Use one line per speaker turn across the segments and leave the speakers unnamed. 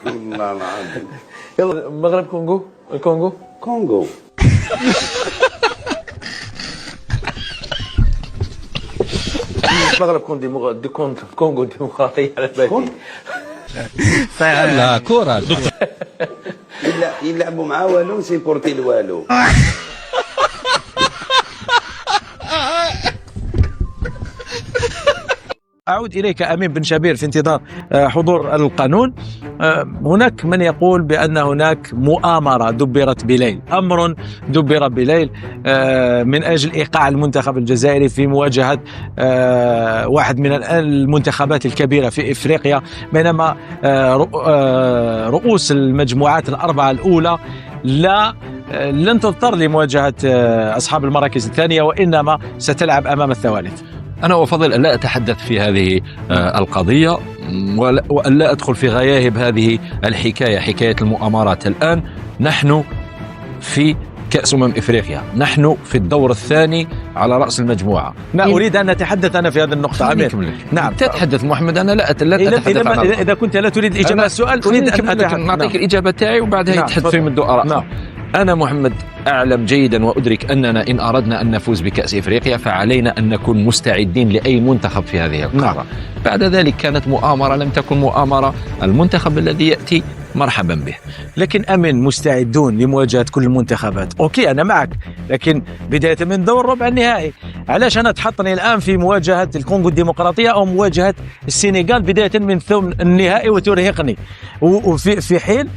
والله العظيم.
يلا المغرب كونغو، الكونغو
كونغو.
المغرب كونغو ديمقراطية على بالي.
لا كرة
إلا يلعبوا مع والو سيبورتي الوالو.
أعود إليك أمين بن شبير في انتظار حضور القانون. هناك من يقول بأن هناك مؤامرة دبرت بليل، أمر دبر بليل من أجل إيقاع المنتخب الجزائري في مواجهة واحد من المنتخبات الكبيرة في إفريقيا، بينما رؤوس المجموعات الأربعة الأولى لن تضطر لمواجهة أصحاب المراكز الثانية، وإنما ستلعب أمام الثوالث.
أنا أفضل أن لا أتحدث في هذه القضية وأن لا أدخل في غياهب هذه الحكاية، حكاية المؤامرات. الآن نحن في كأس إفريقيا، نحن في الدور الثاني على رأس المجموعة.
ما أريد أن أتحدث أنا في هذه النقطة. أمين نعم
تتحدث محمد، أنا لا أتحدث عن
إذا كنت لا تريد الإجابة على السؤال أريد أن
نعطيك الإجابة تاعي وبعدها يتحدث في من آراء. أنا محمد أعلم جيدا وأدرك أننا إن أردنا أن نفوز بكأس إفريقيا فعلينا أن نكون مستعدين لأي منتخب في هذه القارة. بعد ذلك كانت مؤامرة لم تكن مؤامرة، المنتخب الذي يأتي مرحبا به.
لكن أمين مستعدون لمواجهة كل المنتخبات، أوكي أنا معك، لكن بداية من دور ربع النهائي. علاش أنا تحطني الآن في مواجهة الكونغو الديمقراطية أو مواجهة السنغال بداية من ثمن النهائي وترهقني، وفي حين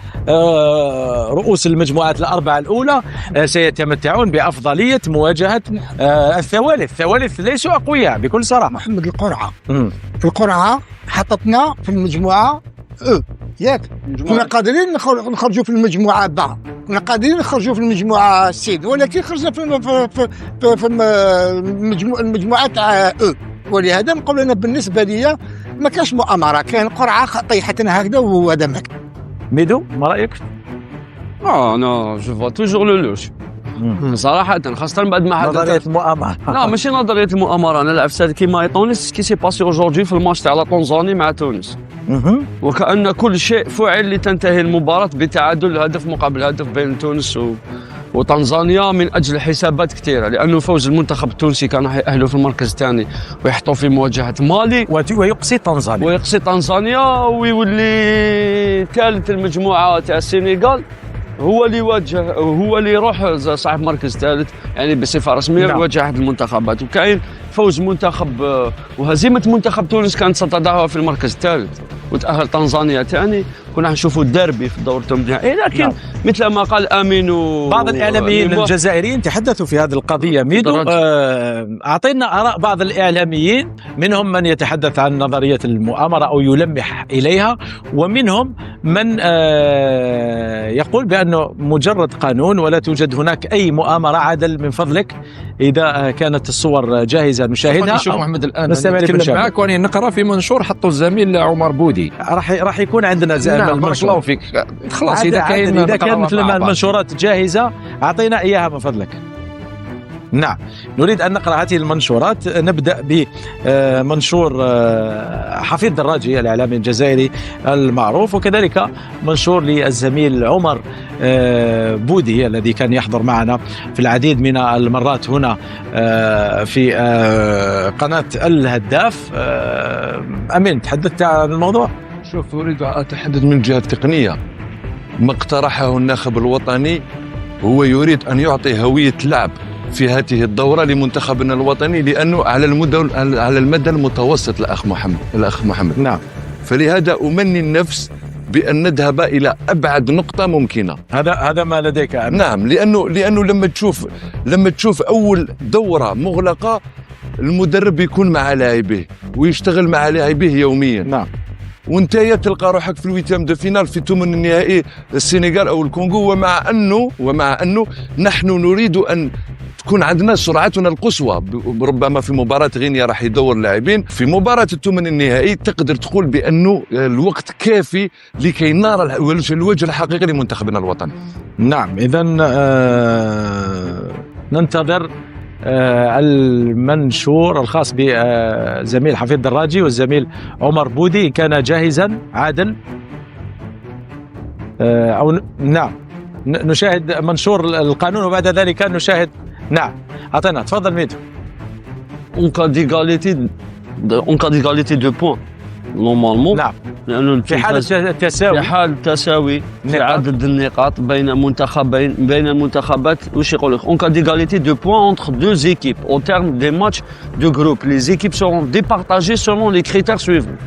رؤوس المجموعات الأربعة الأولى سيتمتعون بأفضلية مواجهة الثوالث ليسوا أقوياء بكل صراحة.
محمد القرعة حطتنا في المجموعة ياك كنا قادرين نخرجوا في المجموعة باء، كنا قادرين نخرجوا في المجموعة سيد، ولكن خرجنا في المجموعة تاع ولهذا نقول أنا بالنسبة لي ما كاش مؤامرة، كان قرعة طيحتنا هكذا وهذا ما كان.
ميدو ما رأيك؟
انا جو فوا توجور لو لوش صراحة، خاصة بعد ما حدث
نظرية المؤامرة.
لا ماشي نظرية المؤامرة، أنا لعبت كيما تونس كي سي باسي أوجوردي في الماتش تاع لا تنزاني مع تونس، وكأن كل شيء فعل لتنتهي المباراة بتعادل هدف مقابل هدف بين تونس وتنزانيا من أجل حسابات كثيرة، لأنه فوز المنتخب التونسي كان يأهلوا في المركز الثاني ويحطوا في مواجهة مالي
ويقصي
تنزانيا ويولي ثالث المجموعة تاع السنغال، هو اللي يروح صاحب مركز ثالث يعني بصفه رسميه يواجه احد المنتخبات. وكاين فوز منتخب وهزيمه منتخب تونس كانت ستضعها في المركز الثالث، وتاهل تنزانيا ثاني، كنا نشوفوا الديربي في الدور الثمانية. لكن مثل ما قال امين
بعض الاعلاميين الجزائريين تحدثوا في هذه القضيه. ميدو اعطينا اراء بعض الاعلاميين، منهم من يتحدث عن نظريه المؤامره او يلمح اليها، ومنهم من يقول بانه مجرد قانون ولا توجد هناك اي مؤامره. عادل من فضلك اذا كانت الصور جاهزه نشاهدها.
شوف محمد الان نتكلم معك واني نقرا في منشور حطه الزميل عمر بودي،
راح يكون عندنا
بارك الله فيك. خلاص إذا
كان مثل ما المنشورات جاهزة أعطينا إياها من فضلك. نعم نريد أن نقرأ هذه المنشورات. نبدأ بمنشور حفيظ دراجي الإعلامي الجزائري المعروف، وكذلك منشور للزميل عمر بودي الذي كان يحضر معنا في العديد من المرات هنا في قناة الهداف. أمين تحدثت عن الموضوع؟
شوف أريد أتحدث من جهة تقنية. ما اقترحه الناخب الوطني هو يريد أن يعطي هوية لعب في هذه الدورة لمنتخبنا الوطني، لأنه على المدى المتوسط الأخ محمد.
نعم.
فلهذا أمني النفس بأن نذهب إلى أبعد نقطة ممكنة.
هذا ما لديك أمين.
نعم، لأنه لما تشوف أول دورة مغلقة المدرب يكون مع لاعبيه ويشتغل مع لاعبيه يوميا.
نعم.
وانت تلقى روحك في الويتام دو فينال في ثمن النهائي السنغال او الكونغو، ومع انه نحن نريد ان تكون عندنا سرعتنا القصوى. ربما في مباراة غينيا راح يدور اللاعبين، في مباراة الثمن النهائي تقدر تقول بانه الوقت كافي لكي نرى الوجه الحقيقي لمنتخبنا الوطني.
نعم اذا ننتظر المنشور الخاص بزميل حفيظ دراجي والزميل عمر بودي. كان جاهزا عادل؟ أو نعم نشاهد منشور القانون وبعد ذلك نشاهد. نعم أعطينا، تفضل ميدو.
En cas d'égalité de points normalement.
نعم
لأنه
في حالة التساوي،
في حال تساوي في
نقاط.
عدد النقاط بين المنتخبات واش يقول لك en cas d'égalité de points entre deux équipes au terme des matchs de groupe les équipes seront départagées selon les critères suivants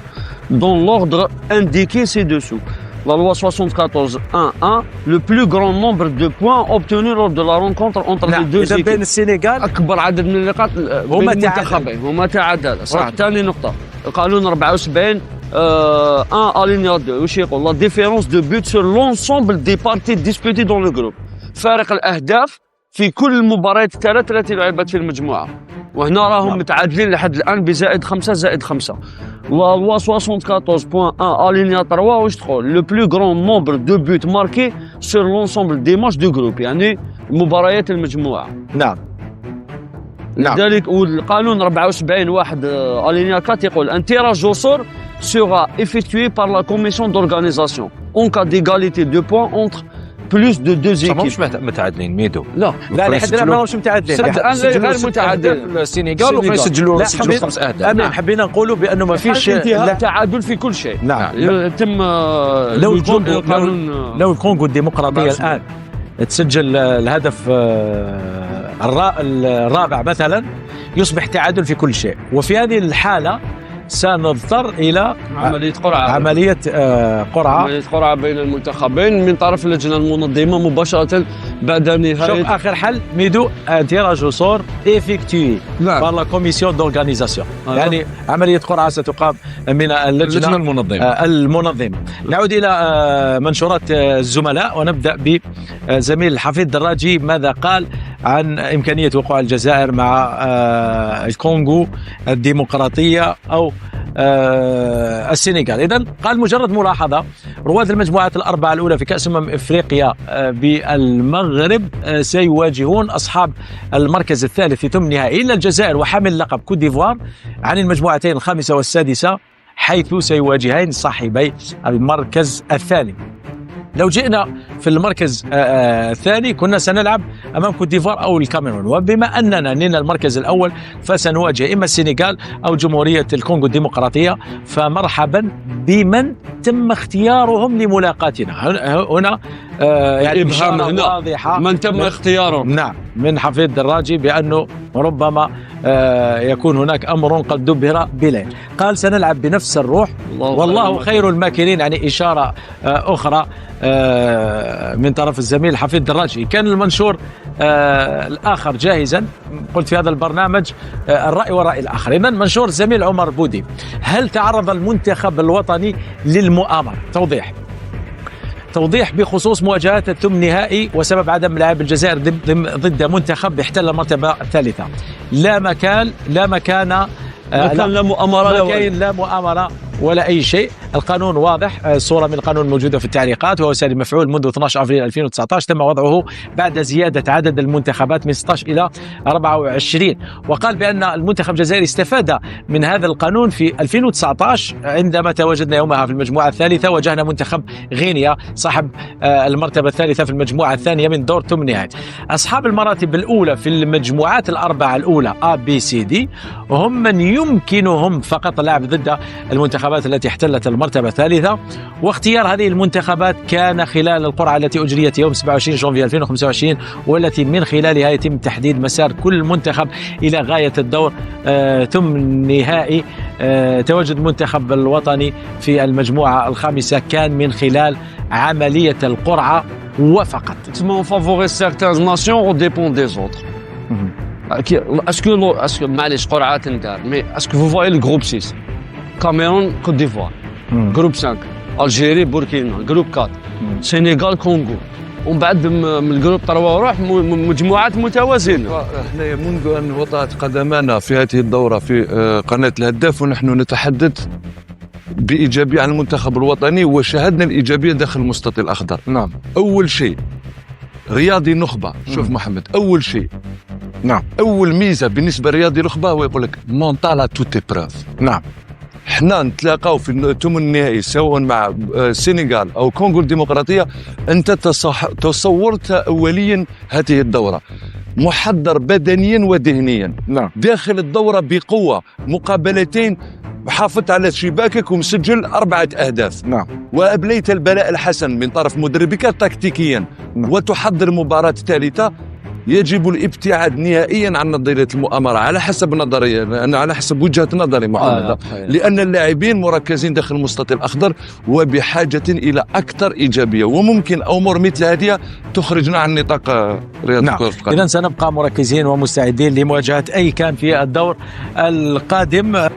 dans l'ordre indiqué ci-dessous. La loi 74-1-1 le plus grand nombre de points obtenus lors de la rencontre entre les deux
إذا بين
équipes.
السنغال
اكبر عدد من النقاط بين المنتخبين هما تعادل صح. ثاني نقطه القانون 74 1 alinéa 2 واش يقول la différence de but sur l'ensemble des parties disputées dans le groupe. فارق الاهداف في كل المباريات الثلاث التي لعبت في المجموعه، وهنا راهم متعادلين لحد الان بزائد 5 زائد 5. La loi 74.1 alinéa 3 واش تقول le plus grand nombre de buts marqués sur l'ensemble des matchs du groupe، يعني مباريات المجموعه.
نعم نعم.
لذلك والقانون 74 واحد alinéa 4 يقول un tirage au sort sera effectué par la commission d'organisation en cas d'égalité de points entre plus de deux équipes.
مش متعادلين ميدو.
لا
لا لحد الان ماهمش متعادلين.
غير متعادلين.
السنغال وكانوا يسجلوا 5 اهداف.
نعم حبينا نقولوا بانه ما فيش
تعادل في كل شيء.
نعم
يتم
لو الكونغو الديمقراطيه الان تسجل الهدف الرابع مثلا يصبح تعادل في كل شيء، وفي هذه الحالة سنضطر إلى
عملية قرعة بين المنتخبين من طرف اللجنة المنظمة مباشرة بعد نهاية.
شوف آخر حل ميدو ان تيراج سور إفكتوي بار لا كوميسيون دورغانيزاسيون، يعني عملية قرعة ستقام من اللجنة المنظمة. نعود إلى منشورات الزملاء ونبدأ بزميل حفيظ دراجي ماذا قال عن إمكانية وقوع الجزائر مع الكونغو الديمقراطية أو السنغال. إذن قال مجرد ملاحظة، رواد المجموعات الأربعة الأولى في كأس إفريقيا بالمغرب سيواجهون أصحاب المركز الثالث في ثمن نهائي إلا الجزائر وحامل لقب كوت ديفوار عن المجموعتين الخامسة والسادسة، حيث سيواجهين صاحبي المركز الثاني. لو جئنا في المركز الثاني كنا سنلعب أمام كوت ديفوار أو الكاميرون، وبما أننا نلنا المركز الأول فسنواجه إما السنغال أو جمهورية الكونغو الديمقراطية، فمرحبا بمن تم اختيارهم لملاقاتنا. هنا يعني
إبهام
واضحة
من تم اختيارهم.
نعم من حفيظ دراجي بأنه ربما يكون هناك أمر قد دبر بليل. قال سنلعب بنفس الروح والله خير الماكرين، يعني إشارة أخرى من طرف الزميل حفيظ دراجي. كان المنشور الآخر جاهزا، قلت في هذا البرنامج الرأي والرأي الآخر. إذن منشور الزميل عمر بودي، هل تعرض المنتخب الوطني للمؤامرة؟ توضيح بخصوص مواجهات الثمن نهائي وسبب عدم لعب الجزائر ضد منتخب احتل المرتبة الثالثة. لا مكان لا مؤامرة ولا أي شيء. القانون واضح، صورة من القانون موجودة في التعليقات، وهو ساري مفعول منذ 12 أبريل 2019، تم وضعه بعد زيادة عدد المنتخبات من 16 إلى 24. وقال بأن المنتخب الجزائري استفاد من هذا القانون في 2019 عندما تواجدنا يومها في المجموعة الثالثة، واجهنا منتخب غينيا صاحب المرتبة الثالثة في المجموعة الثانية من دور ثمن نهائي. أصحاب المراتب الأولى في المجموعات الأربعة الأولى A B C D هم من يمكنهم فقط اللعب ضد المنتخبات التي احتلت المرتبة الثالثة، واختيار هذه المنتخبات كان خلال القرعة التي أجريت يوم 27 جونفي 2025، والتي من خلالها يتم تحديد مسار كل منتخب إلى غاية الدور ثمن نهائي. تواجد المنتخب الوطني في المجموعة الخامسة كان من خلال عملية القرعة وفقط.
On favorise certaines nations au dépend des autres. Est-ce que معليش قرعة تندار، mais est-ce que vous voyez le groupe 6 Cameroun, Côte d'Ivoire, groupe 5 Algérie, Burkina, groupe 4 Sénégal, Congo. ومن بعد من الجروب 3 وروح مجموعات متوازنة.
احنا منذ أن وضعت قدمنا في هذه الدورة في قناة الهداف ونحن نتحدث بإيجابية عن المنتخب الوطني، وشاهدنا الإيجابية داخل المستطيل الأخضر.
نعم.
أول شيء رياضي نخبة. شوف محمد، أول شيء
نعم،
أول ميزة بالنسبة لرياضي نخبة هو يقول لك مونتال توت إبراف.
نعم،
احنا نتلاقاو في الثمن النهائي سواء مع السنغال او كونغو الديمقراطيه، انت تصورت اوليا هذه الدوره محضر بدنيا وذهنيا.
نعم.
داخل الدوره بقوه، مقابلتين حافظت على شباكك ومسجل 4 أهداف.
نعم.
وأبليت البلاء الحسن من طرف مدربك تكتيكيا.
نعم.
وتحضر مباراة ثالثة يجب الابتعاد نهائيا عن نظرية المؤامرة على حسب نظرية، أنا على حسب وجهة نظري محمد، لأن اللاعبين مركزين داخل المستطيل الأخضر وبحاجة إلى أكثر إيجابية، وممكن أمور مثل هذه تخرجنا عن نطاق رياضة
نعم.
كرة القدم.
إذن سنبقى مركزين ومستعدين لمواجهة أي كان في الدور القادم.